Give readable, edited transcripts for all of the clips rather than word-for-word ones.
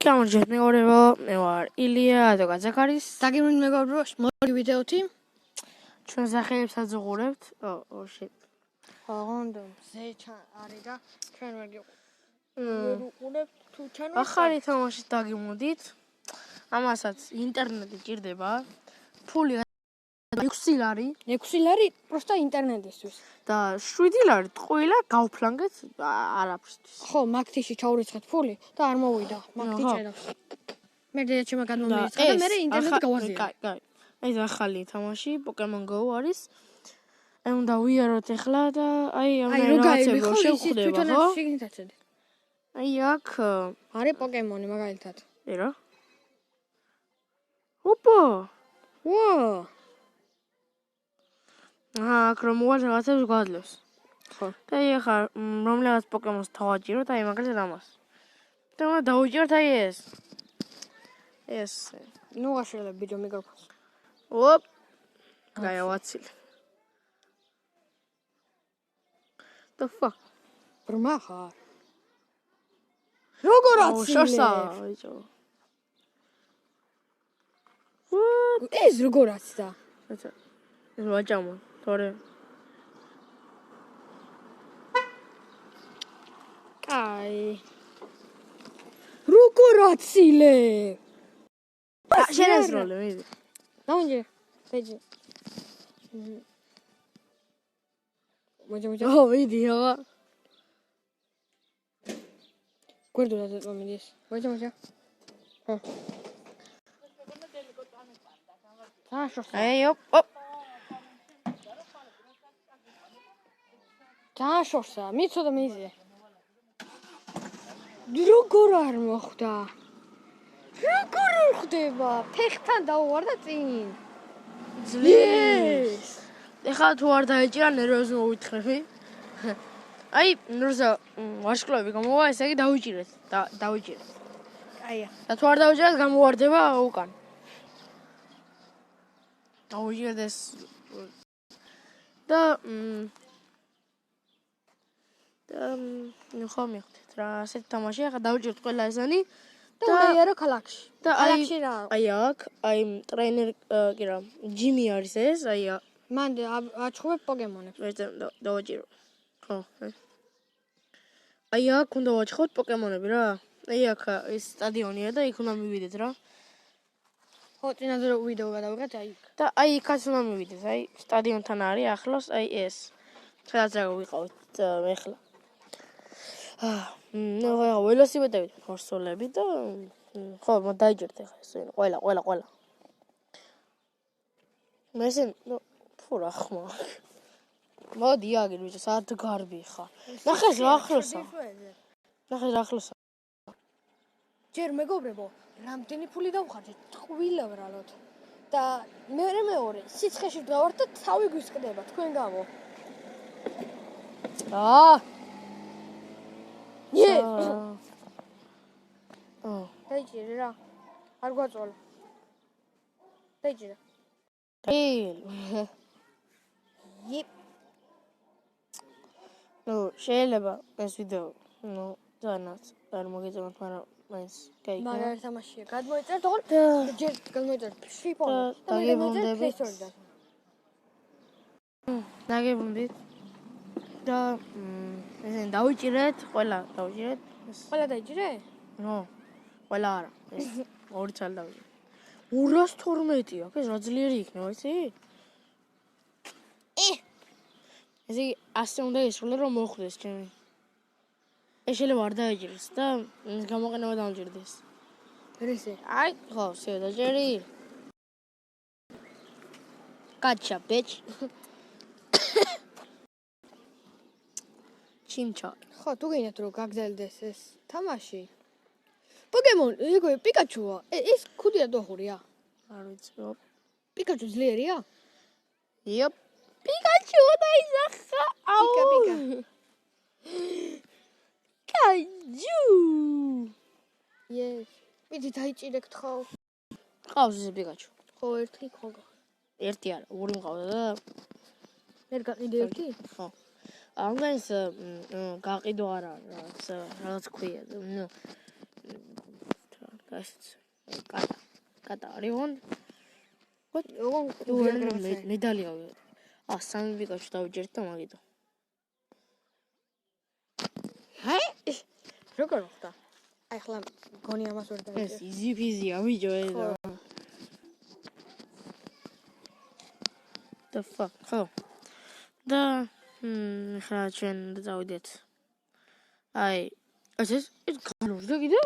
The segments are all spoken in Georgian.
გამარჯვეთ მეგობრებო, მე ვარ ილია ადოგაძაკარის. დაგიმუნ მეგობრებო, მოდი ვიდეოთი. ჩვენ სახელებს აძღურებთ. shit. ხონდო, ზეჩა არის და ჩვენ ვერ გიყურებთ თუ ჩანო. ახალი თამაშით დაგიმოდით. ამასაც ინტერნეტი ჭირდება. ფული 6 ლარი. 6 ლარი პროსტა ინტერნეტისთვის. და 7 ლარი ტყუილა გავფლანგეთ არაფრისთვის. ხო, მაგთიში ჩაურიცხეთ ფული და არ მოვიდა. მაგთი ჭედავს. მე დედაჩემ გადმომირიცხა და მე ინტერნეტი გავაზია. კაი. ეს ახალი თამაში Pokemon Go არის. უნდა ვიაროთ ახლა და აი ამ რაღაცებო შევხვდება, ხო? შეგინდაცეთ. აი აქ არის პოკემონი მაგალითად. ერა. ოპა! ვა! აქ რომ უარ რაღაცებს გვაძლევს. ხო. და აი ახლა რომლრაღაც პოკემონს თავაჭიროთ, აი მაგალითად ამას. და უნდა დავუჭიროთ აი ეს. ეს. ნუ აღშელებ ბიჭო მიკროფონს. ოპ. გაიავაცილე. The fuck? ბრმა ხარ. როგორ აცილე? შორსა, ბიჭო. ეს როგორ აცდა? ეს ვაჭამა, თორე. კაი. როგორ აცილე? შენაზროლე, მიდი. ნაუნჯე, ფეჯი. მოჯა. მიდი, აბა. გვერდულად ეტყობიდეს. მოჯა. ხო. აი, ოპ. დააშორსა, მიცოდა მიზე. როგორ არ მოხდა? როგორ ხდება? ფეხთან დავუვარ და წინ. ძლიერს. ეხლა თუ არ დაეჭირა ნერვებს მოვითხრები. აი, ნურზა ვარშკლავები გამოვა, ესე იგი დავიჭირეთ. დავიჭირეთ. აია. და თუ არ დავიჭირეთ, გამოვარდება უკან. დავიჭირეთ ეს და ნუ ხომ მიხდით რა, ასეთი თამაში, ახლა დავიჭირეთ ყველა ესენი და მეერო ქალაქში. და ქალაქში რა? აი აქ, აი ტრეინერ კი რა, ჯიმი არის ეს, აი მან აჩხუბებ პოკემონებს. დავაჭირო. ხო. აი აქ უნდა ვაჩხოთ პოკემონები რა. აი აქ ეს სტადიონია და იქ უნდა მივიდეთ რა. ხო, წინაზე ვიდეო გადავიღეთ აი იქ. და აი იქაც უნდა მივიდეთ. აი სტადიონთან არის ახლოს აი ეს. სადაც რა ვიყავით ეხლა. ნუ ველოსიპედები ფორსოლები და ხო, დაიჭერთ ახლა ეს ყველა. მესენ ფუ რა ხმა. მოდი აგერ ბიჭო, საათ გარბი ხა. ნახე რა ახლოსა. ჯერ მეგობრებო, რამდენი ფული დავხარჯეთ? ტყუილა ბრალოდ. და მეორე, სიცხეში ვდგავართ და თავი გვისკდება თქვენ გამო. დაიჭირე რა. არ გვაწვალა. დაიჭირე. ნუ შეიძლება ეს ვიდეო ძალიან არ მოგეწონათ, მაგრამ ეს კაი. მაგარი თამაშია. გადმოიწერთ ოღონდ ჯერ გადმოიწერთ შიფონი და მე დაგებუნდებით. დაგებუნდით. და ესენ დავიჭირეთ, ყველა დავიჭირეთ. ყველა დაიჭირე? ნო, ყველა არა. ეს ორი ცალი დავიჭირეთ. 212 აქვს, ეს რა ძლიერი იქნება, იცი? ესე იგი, ასე უნდა ისრულე, რომ მოხვდეს ჩემი. ეს შეიძლება არ დაეჭირეს და გამოყენება დამჭირდეს. რესე? აი, ხო, შევ დაჭერი. Gotcha, bitch. ჩიმჩა. ხო, თუ გინდათ რომ გაგზავნდეს ეს თამაში. პოკემონ, ეგო პიკაჩუა. ეს ქუდია დოხურია. არ ვიცი. პიკაჩუ ძლიერია? იოპ. პიკაჩუ დაიზახა. პიკა. კაჯუ. Yes. მიდი დაიჭირეთ ხო? ყავს ეს პიკაჩუ. ხო, ერთი ხო. ერთი არა, ორი მყავდა და მე გაყიდე ერთი? ხო. ამას გაყიდო არა, რაღაც ქვია. ნუ ესეც. კატა არის ოღონდ ოღონ მედალი ავიღეთ. სამი პიკაჩუ დავიჭერთ და მაგითო. როგორ ხდა? აი ხლა გონი ამას ვერ ეს დაიჭერ. იზი ფიზია ბიჭო ეს და the fuck ხო და ხა ჩვენ დავიდეთ აი ეს განორდა კიდე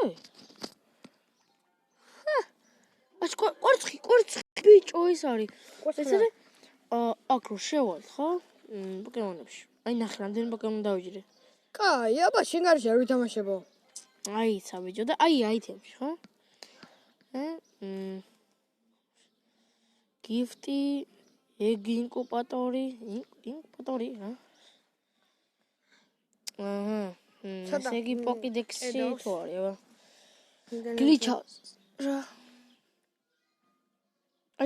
ეს კვარცხი ბიჭო ეს არის ესეზე აქ რო შევალ ხო პოკემონებში აი ნახე რამდენი პოკემონი დავიჭირე კაი, აბა შენ გარშე არ ვითამაშებო. აიცა ბიჭო და აი აითემში ხო გიფტი ეგ ინკუპატორი რა ესე იგი პოკიდექსი თუ არის აბა გლიჩა რა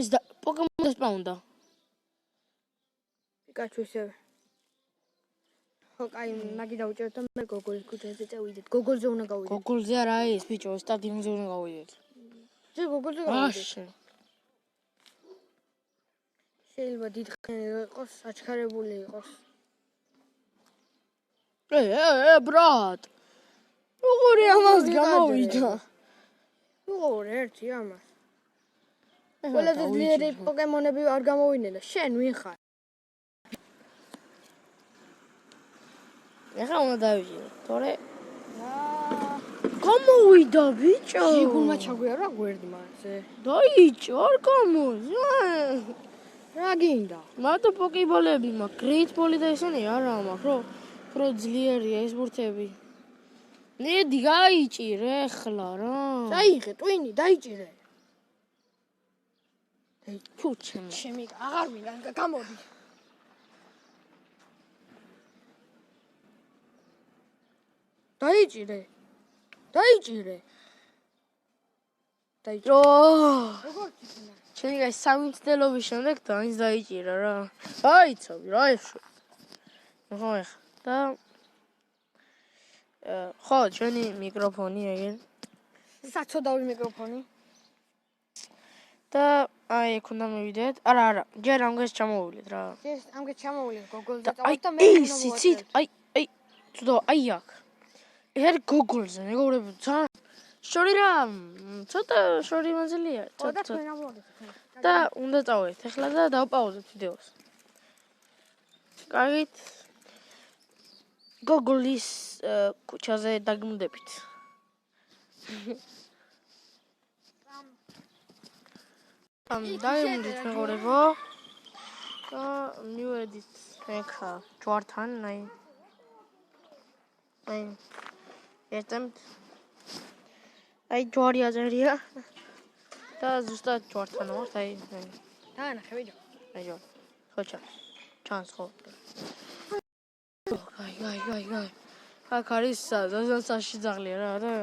ეს და პოკემონი დასპაუნდა პიკაჩუ ისევ. ხო, კაი, მაგი დავუჭერთ და მე გოგოლის ქუჩაზე წავიდეთ. გოგოლზე უნდა გავიდეთ. გოგოლზე არა ეს ბიჭო სტადიონზე უნდა გავიდეთ ძე გოგოლზე გავიდეთ. აშენ შეიძლება დიდხანი იყოს, აჩქარებული იყოს. ბრატ უღური ამას გამოვიდა უღური ერთი ამას. ყველაზე ძლიერი პოკემონები არ გამოვიდნენ და შენ ვინ ხარ? ეხლა უნდა დავიჭირო თორე გამოვიდა ბიჭო შიგულმა ჩაგვიარა გვერდი მასე. დაიჭო არ გამოვიდა რა გინდა? მარტო პოკებოლები მაქვს გრეით ბოლი და ესენი არა მაქვს რო ძლიერია ეს ბურთები ნედი გაიჭირე ხლა რა დაიღე ტვინი დაიჭირე. ფუჩემ ჩემი აღარ მინდა გამოდი. დაიჭირე. ო როგორ ჩიქნა? ჩემი გაი სამი მცდელობის შემდეგ დაინც დაიჭირა რა აიცავი რა ეშო ხო ეხა და ხო ჩვენი მიკროფონი ეგენ საცოდავი მიკროფონი. და აი ეგ უნდა მივიდეთ არა ჯერ ამგეს ჩამოვიდეთ რა ეს ამგე ჩამოვიდეთ გოგოლზე და წავიდეთ და მე სიცით აი თუდო აი აქ ეს გოგოლზე მეგობრებო ძალიან შორი რა ცოტა შორი მანძილია და თქვენ ამოვიდეთ. და უნდა წავედით ახლა და დავპაუზოთ ვიდეოს კარგით გოგოლის ქუჩაზე დაგმუნდებით დაიმუნდით მეგობრებო და მივედით ეხა ჯვართან აი ერთად აი ჯვარი აზერია და ზუსტად ჯვართან ვართ აი დაანახე ვიდეო. აი ჯვარ ხოჩა ჩანს ხო აი აქ არის სასაში ძაღლია რა და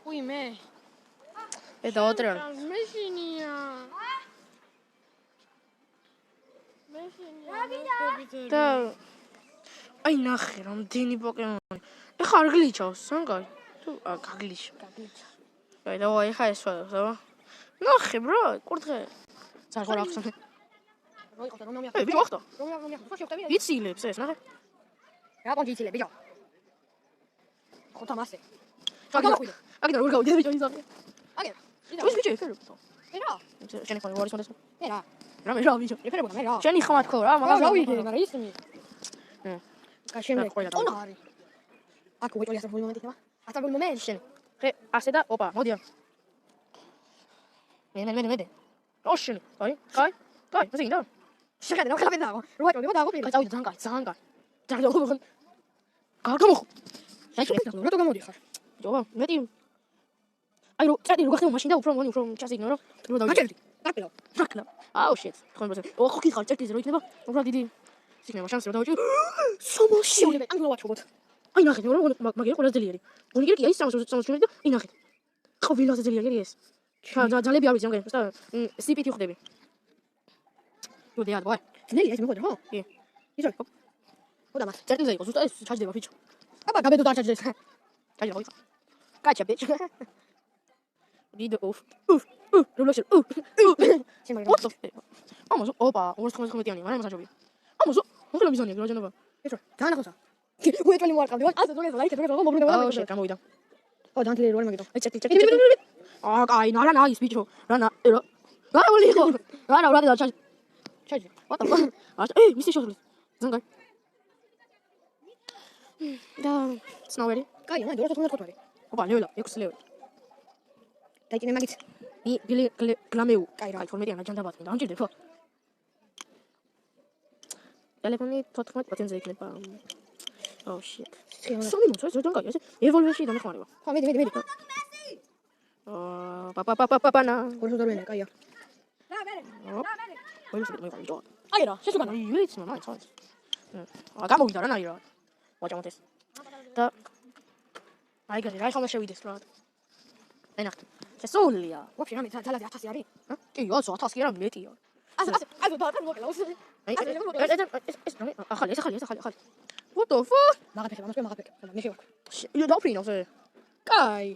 უი მე დავატრიალ მეშინია და აი ნახე რამდენი პოკემონი ეხა არ გლიჩავს სანკაი თუ გაგლიჩა აი და ეხა ეს ვადავს აბა ნახე ბრა კურთხე ზარღორ აქვს როიყავდა რომ მე ბიჭო ახტო რომ ხო შევხვდები იცილებს ეს ნახე რა კონჯი იცილე ბიჭო ხო თამასე აგდა როგორ გავიდე ბიჭო იზაღე აგე ის ბიჭო ეფერებო მე რა შენი ხარი ვარის მონდეს მე რა რა მე რა ბიჭო ეფერებო მე რა შენი ხმა თქო რა მაგას გავიგე მაგრამ ისმი კაშემე ტონა არის აქ უიტოლი ასრაფული მომენტი ხება ასრაფული მომენტი შენ ხე ასე და ოპა მოდიან მე ოშენ კაი ესე გინდა შეგადე რა ხალხი დააღო რო ვაჭროდი და აღო პირი წავიდე ძალიან კაი ძალიან გამო რატო გამოდიხარ ჯობა მეტი აი რო წერდი რო გახდე მაშინ და უფრო ჩასიგნო რომ მაჭერდი აკლა აუ შეთ ხომ ბაზარ ხო ხარ წერტიზე რო იქნება უფრო დიდი სიგნალა შანსი რომ დავაჭირო სამოში ამ ვაჭრობთ აი ნახეთ მაგერი ყველა ძლიერი გონიგერი კი აი 370 და აი ნახეთ ყველა ძლიერი ეს ძალები არ ვიცი მაგრამ უბრალოდ CPT ხვდები ნუ დიად ბაი ნელი ეს მეგობრებო ხო კი ისე ხო და მას წერტილზე იყო ზუსტად ეს ჩაჯდება ბიჭო აბა გაბედო დაჭაჭდეს ჩაჯდება ბიჭო კაჩა ბიჭო Video off. Roblox. What the fuck? Amazon. Opa, 255-იანი, მაგრამ მასაჯობია. Amazon. მოხლა მიზანია, რაჯანობა. ეცო, ძალიან ახალსა. უეჭველი მოარყავდი, ასე თუ ეს ლაიქი თუ მომბრუნდება. აუ, შე, გამოვიდა. ო, დანთლი როლი მაგიტო. ეცეტი. აი, ნარა ის ბიჭო. რა ვალი იყო? რა ჩაჯი. What the fuck? მისი შოთული. ზანგაი. და სნოვერი. კაი, მაინც 255 არის. ოპა, ლეველა, 6 ლეველი. დაიჭინე მაგით. ბილი გლამეუ. კაი რა. 12-იან აჯანდაბათ, და ამჭირდე ხო? ტელეფონი 14%-ზე იქნება. Oh shit. სული მოწვეს, ზოგადად კაი, ესე ევოლვეში დამეხმარება. ხო, მედი. პაპანა. გორსუდარვენა, კაია. ველიში მოიყავი ჯო. აი რა, შესუგანა. იუიც მამა, იცოდი. გამოვიდა რა ნაირად. ვაჭამოთეს. და აი გარი, რა ხომ შევიდეს რა. ენახტი. შესულია. ვაფშე რამე თალაზე 1000 არის? კი, 1000 კი არა მეტია. ასე და მოკლა უსე. ეს ახალი. What the fuck? მაგაფეკე, მაგაფეკე. მე შევაქ. იო დაფრინავ ზე. კაი.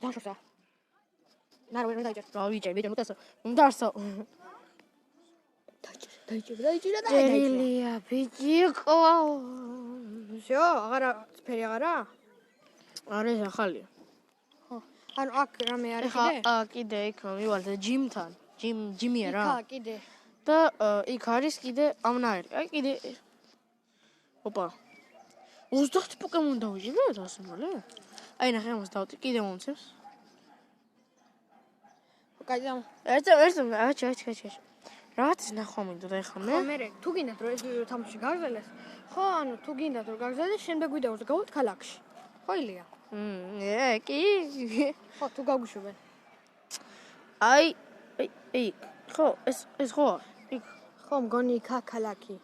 დაშოსა. ნარო ვერ დაიჭერ. რა ვიჭერ, მოტესო. უნდარსო. დაიჭირა. წერილია ბიჭიკო. всё, ფერი აღარა? არის ახალია. ანუ აქ რამე არის კიდე იქ მივარდე ჯიმთან. ჯიმია რა. იქა კიდე. და იქ არის კიდე ამნაირი. აი კიდე ოპა. 30 პოკემონ დავიჭირე დასმოლე. აი ნახე ამას დავდი, კიდე მომცემს. კაი და აჩ. რაც ნახვა მინდა და ეხლა მე. ხო მე თუ გინდათ რომ ეს თამაში გაგზელეს. ხო, ანუ თუ გინდათ რომ გაგზელეს, შემდეგ ვიდეოს გავუთ ქალაქში. ხო ილია? კი. ხო, თუ გაგვიშვებენ. აი, ხო, ეს ხო. იქ ხო, მგონი იქა ქალაქი.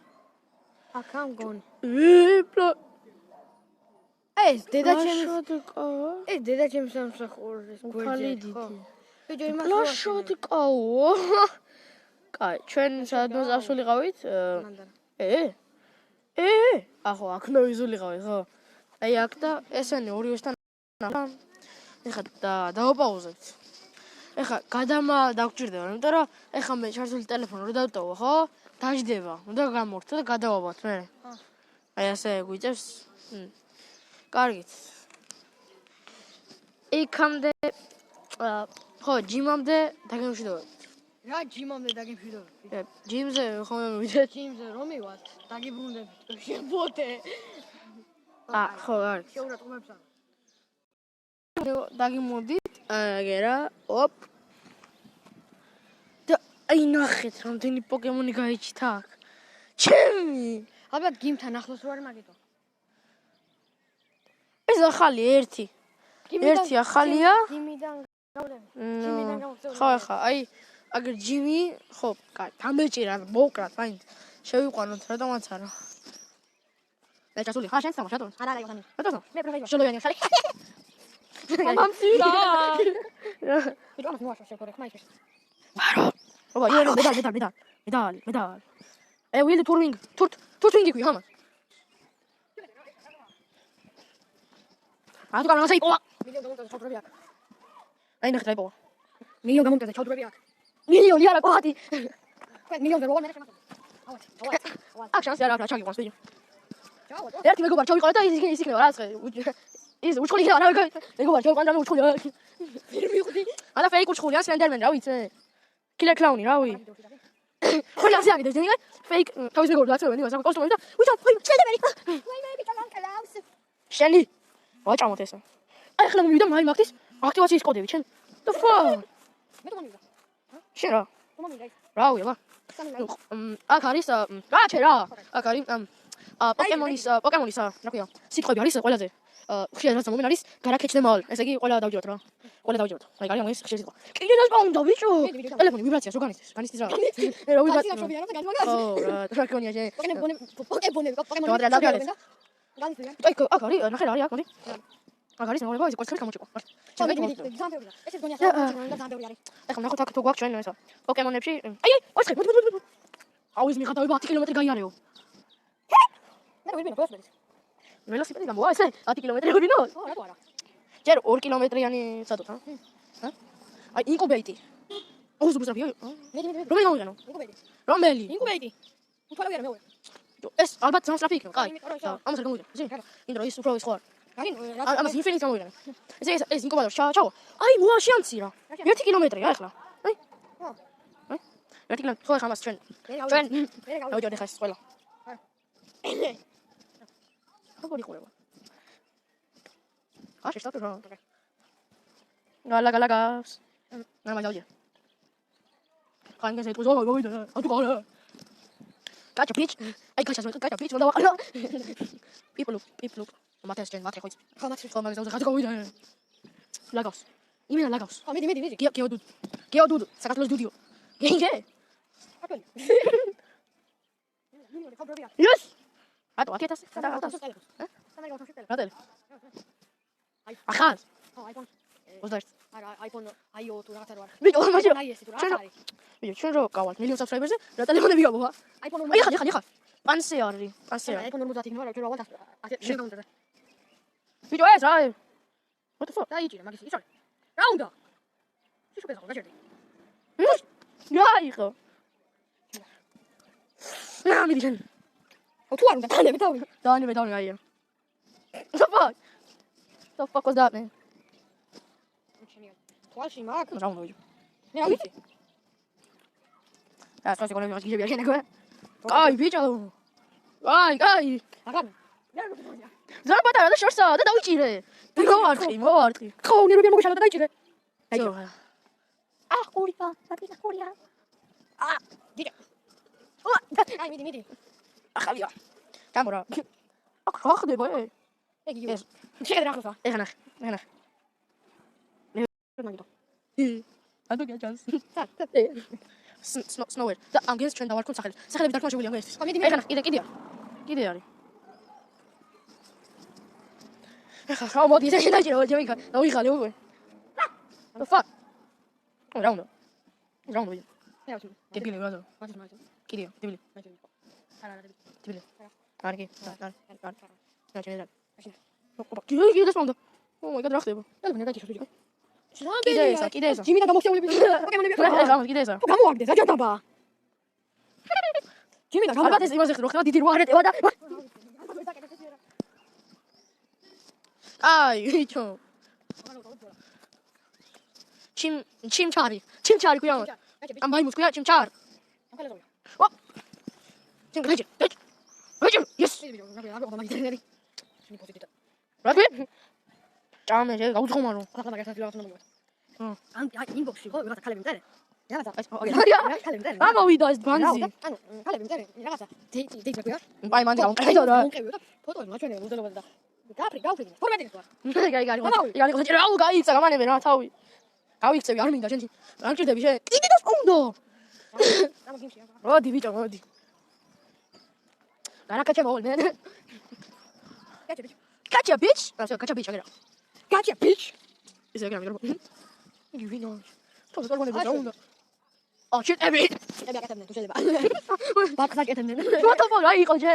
აქა მგონი. ეს დედაჩემის სამსახურის გვერდზე ხო? ბიჭო იმას ლაშოდკაო. კაი, ჩვენ სადმე ასულიყავით? ახო, აქ მოვიზულიყავით, ხო? აი აქ და ესენი ორივესთან ეხლა დაუპაუზებთ. ეხლა გადამა დაგჭირდება, იმიტომ რომ ეხლა მე ჩართული ტელეფონი რო დავტოვო, ხო? დაждდება. უნდა გამორთო და გადავაბათ მე. აი ასე გვიწევს. კარგით. იქამდე ხო, ჯიმამდე დაგემშვიდობებით. რა ჯიმამდე დაგემშვიდობებით? ჯიმზე ხომ მივიდეთ? ჯიმზე რომ მივად, დაგიბრუნდებით. შებოდე. ხო, არის. შეურა ტყუებს არა. დაგიმოდით, აგერა, ოპ. და აი ნახეთ, რამდენი პოკემონი გაიჩითა აქ. ჩემი. ალბათ გიმთან ახლოს ვარ მაგითო. ეს ახალი ერთი ახალია. ჯიმიდან გავდები. ხო, ხა, აი აგერ ჯიმი, ხო, კაი, დამეჭირა, მოვკრათ, მაინც შევიყვანოთ რატომაც არა. და ჩასული, ხა შენ სამშატო? არა, იგონი. რატომ? მე პროფესია. შოლოიანი ხარი. მამსირა. ბიჭო, მას მოაშო შეგორე, ხმაიშე. ბარო. ობა, ირო, მედალი. Will touring. Touring qui hama. Tu can't say oh. Ai nakhta ipo. Million gamunta chawdrebi ak. Million yara kohati. Million zero one. Action yara chagi was video. Erti me go bar chawi qalata is raas. Is ushkholi yara me go bar chawi qalata ushkholi. Filmi khudi. Ana fake ushkholi Slenderman rawi tse. Killer clown rawi. Hola siya gide dinga fake თავის მეგობრად აცრევენ იმას აკოსტომი და ვიჩა Slenderman. ვაიმე ბიჭალან კალავს. შენი ვაჭამოთ ესა. აი ახლა მივიდა მაი მაგის აქტივაციის კოდები ჩენ. The fuck? მე თუ მომიდა. შენ რა? თუ მომიდა. რავი აბა. აქ არის გაჩე რა. აქ არის პოკემონის რა ქვია? სიტყვები არის ყველაზე ხშირად რაც მომენ არის გარაკეჩნემალ. ესე იგი ყველა დავჯეროთ რა. ყველა დავჯეროთ. აი გარია მოის ხშირად სიტყვა. კიდე დასპაუნდა ბიჭო. ტელეფონი ვიბრაციას რო განიცდის. განიცდის რა. რა ვიბრაცია. ო რა რაკონია შე. პოკემონები. აი აქ არის ნახე რა არის აქ მოდი. აქ არის მოგება ის კოცხელი გამოჭიყო. ესე გონია და ზამბევრი არის. ეხლა ნახოთ აქ თუ გვაქვს ჩვენ ესა. პოკემონებში. აი კოცხელი. აუ ის მიღატავება 10 კილომეტრი გაიარეო. მე ვიბინო პროსპერის. ველოსიპედი გამოვა ესე 10 კილომეტრი ვიბინო. ხო, რატო არა? ჯერ 2 კილომეტრიანი საწოთ, ჰა? აი, ინკუბეიტი. ოღონდ უბრალოდ რომელი გამოვიყენო? რომელი? ინკუბეიტი. თვალე ვერა მეორე. ეს ალბათ ძალიან სწრაფი იქნება, კაი. ამას რა გამოვიყენო? ისი? იმიტომ რომ ის უფრო ის ხო არ. ამას ინფინიტ გამოვიყენო. ეს ინკუბატორი ჩავა. აი, მოა შეამცი რა. 1 კილომეტრია ახლა. აი. აი. 1 კილომეტრი. ხო ახლა მას ჩვენ. დავიჯერდე ხა ეს ყველა. როგორ იყურება? შეშტატო რა. გალაგას. ნормально დავიჯერ. ხანგენ ეტყვის მოვიდა. ატუ გალა. გაჭა ბიჭ. აი გაჭა ბიჭ, უნდა ვაყო. პიპლუ. მათეს ჩვენ მათე ხოიც. ხო მაგას დაუძახა გავიდა. ლაგავს. იმენა ლაგავს. ხო მიდი. გეოდუდ. საქართველოს დუდიო. გენგე. აკელი. იეს. ატო აკეთას. რატელი? ახალ. ხო, iPhone. 21. არა, iPhone i2 რაღაცა რა. ბიჭო, მაშინ. ის თუ რაღაცა არის. ბიჭო, ჩვენ რო გავალთ მილიონ subscribers-ზე, რა ტელეფონები გავა? iPhone აი ხა. პანსე არის. iPhone 50 იქნება, რა ვარ ასე უნდა. ბიჭო, ეს რა? What the fuck? დაიჭირე მაგის ის არის. რა უნდა? შიშო პეზა გაჭერდი. გაიხო. რა მიდი. თუ არ უნდა თანები თავი. დავანებე აია. The fuck was that, man? თვალში მაგ. რა უნდა ვიჯო? მე რა ვიცი? ეს ფასი კონექტი გიჟები არ შენაგო. კაი, ბიჭო. კაი. აგარ. ზარბატა და შორსა და დავიჭირე. მოვარყი. ხო, ნერვები მოგეშალა და დაიჭირე. დაიჭირე. ხურია. დიდა. აი, მიდი. ახალია. გამორა. რა ხდება ე? ეგი. შეიძლება რა ხდება? ეხლა. მაგიტო. ანდო გაჭანს. სნოუერ. და ამგენს ჩვენ დავარქოთ სახელები. სახელები დარქმაშებული ამგენს. ხო, მიდი. ეხლა კიდე არის. ეხლა მოდი ესე დაჭირო ჯემიკა. დავიღალე უკვე. The fuck? რა უნდა? მე რა ვიცი. დებილი რა ზო? მაგის მაგის. კიდეა, დებილი. არა. დებილი. არგი. რა შეიძლება? მაშინ. ოპა, კიდე დასმოდა. Oh my god, რა ხდება? ტელეფონი დაიჭირე ბიჭო. კიდე ესა. ჯიმი და გამოხსეულები. პოკემონები. კიდე ესა. გამოაგდეს, აჯანტაბა. ჯიმი და ალბათ ეს იმაზე ხდება, დიდი რო არეტევა და აი, ბიჭო. ჩიმჩარი ქვია. ამ ბაიმუს ქვია ჩიმჩარ. ვა. ჩიმჩარი. Yes. რა ქვია? ჭამე შე გაუძღომარო. ან ინბოქსში ხო რაღაცა ქალები მწერე. რაღაცა ამოვიდა ეს ბანზი. ანუ ქალები მწერე რაღაცა დეიტი რა. აი მანდ გამყიდო რა. ფოტოები მაჩვენე უძელობა და გავფრინდი. ფორმატი თქვა. გაიგარი რა გაიქცა გამანები რა თავი. გავიქცევი არ მინდა შენ. არ ჭირდები შენ. კიდე დასკუნდო. მოდი ბიჭო, მოდი. გარაკაჩე მოვიდე. Gotcha, bitch! Gotcha, bitch, აგერა. Gotcha, bitch! ისე აგერა მიგრო. იგი ვინო? თორე გონები დაუნდა. Oh shit, every. ები აკეთებდნენ თუ შეიძლება. ბაკს აკეთებდნენ. What the fuck? რა იყო ჯე?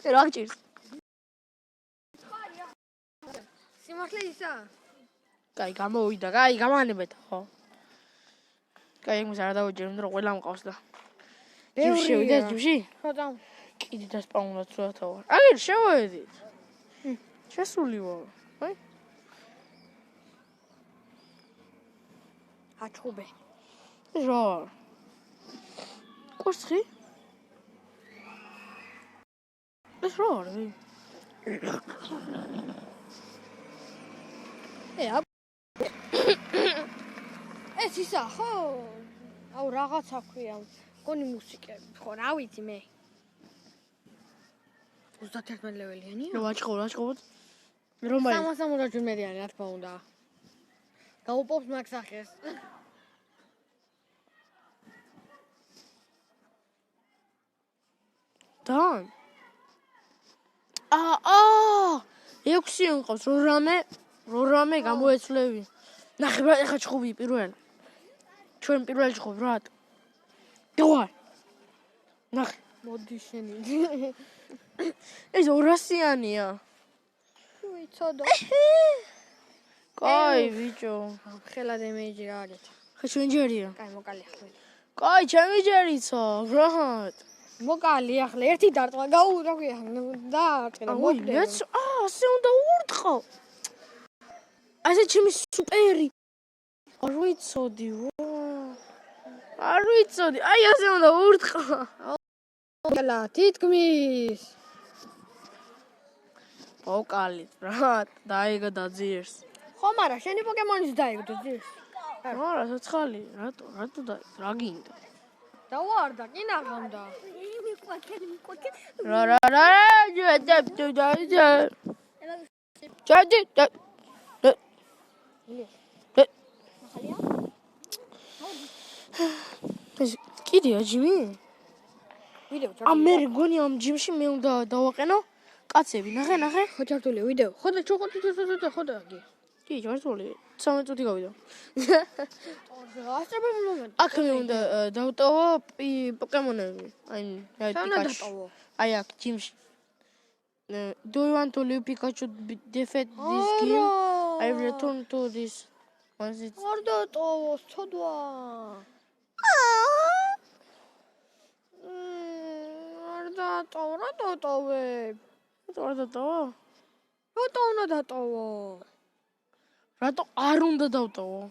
რა გჭირს? სიმართლე ისა? კაი, გამოვიდა, კაი, გამანებეთ, ხო. კაი, იმის არ დავიჯერ, რომ ყველა მყავს და. ჯიში, ვიდეთ ჯიში? ხო და. კიდე დასპაუნდა ცოტაო. აი, შევედით. შესული ვარ. აი. აჩხუბე. რა? კურსი? ეს რა არის? ეს ისა ხო? აუ რაღაცა ქვია. გონი მუსიკები ხო, რა ვიცი მე. 31 ლეველიანი? რა ვაჭყობ? რომაი? 360 მედიანი რა თქმა უნდა. გაუპობს მაგ სახეს. და 6 მყავს რორამე გამოეცლევი. ნახე რა ეხა ჩხუბი პირველ. ჩვენ პირველ ჩხუბ რა. დავარ. ნახე. მოდი შენი. ეს 200-იანია. ვიცოდა. კაი ბიჭო ხელად იმეიჯი რა არის ხა ჩვენ ჯერია კაი მოკალი ახლა კაი ჩემი ჯერიცა ბრატ მოკალი ახლა ერთი დარტყმა გაურაგვია დაარტყა და აუ მეც ასე უნდა ურტყო ასე ჩემი სუპერი არ ვიცოდი არ ვიცოდი აი ასე უნდა ურტყო მოკალა თითქმის მოკალი ბრატ დაიგო დაძიერს ხო მარა შენი პოკემონის დაიგდო ძირს არა ცოცხალი რატო და რა გინდა დავარდა კი ნაღამდა რა ჯეთებდი ჯედი კიდია ჯიმი ვიდეო მე მგონი ამ ჯიმში მე უნდა დავაყენო კაცები ნახე ხო ჩართულია ვიდეო ხო და ხო და კი ჯართული 13 წუთი გავიდა ასწრაფო მომენტი აქ მე უნდა დავტოვო პოკემონები აი დატოვო აი აქ ჯიმში do you want to leave Pikachu defeat this game I return to this once it's არ დატოვო ცოდვა არ დატოვო რა დატოვე არ დატოვო რატო უნდა დატოვო რატო არ უნდა დავტოვო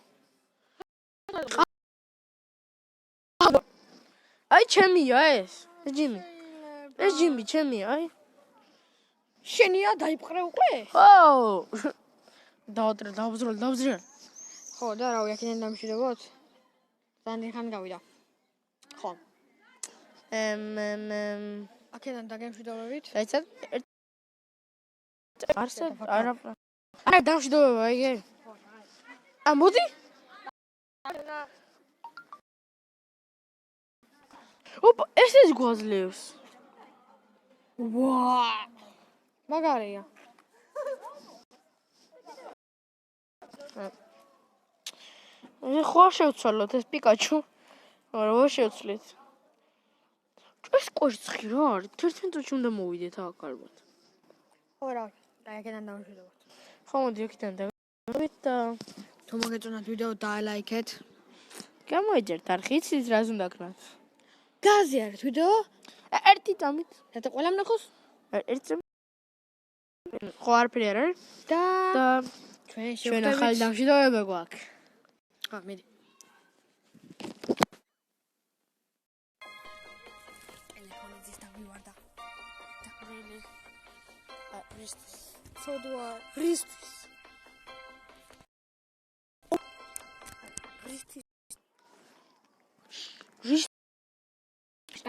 აი ჩემია ეს ჯიმი ჩემია აი შენია დაიფყრე უკვე ო დავბზრალ ხო და რავი აქედან დამშვიდობოთ ძალიან ხან გავიდა ხო აქედან დაგემშვიდობებით დაიცად არა დამშვიდობება იგი მოდი ოპა ეს გვაძლევს ვა მაგარია ხო შევცვალოთ ეს პიკაჩუ არა შევცვლით ეს კვერცხი რა არის 11 წუთში უნდა მოვიდეთ აქ ალბათ ხო რა და აქედან დამშვიდობოთ ხო მოდი აქედან დავიდეთ და თუ მოგეწონათ ვიდეო დაალაიქეთ გამოიძერთ არხიცით რას უნდა ქნათ გაზიარეთ ვიდეო ერთი დამით და ყველამ ნახოს ერთი ხო არაფერი არ არის და ჩვენ ახალი დამშვიდობება გვაქვს მიდი ტელეფონი ძის დავივარდა და რელი ცოდვა რის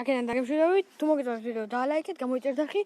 აქედან დაგემშვიდობებით თუ მოგეწონათ ვიდეო დაალაიქეთ გამოიწერთ არხი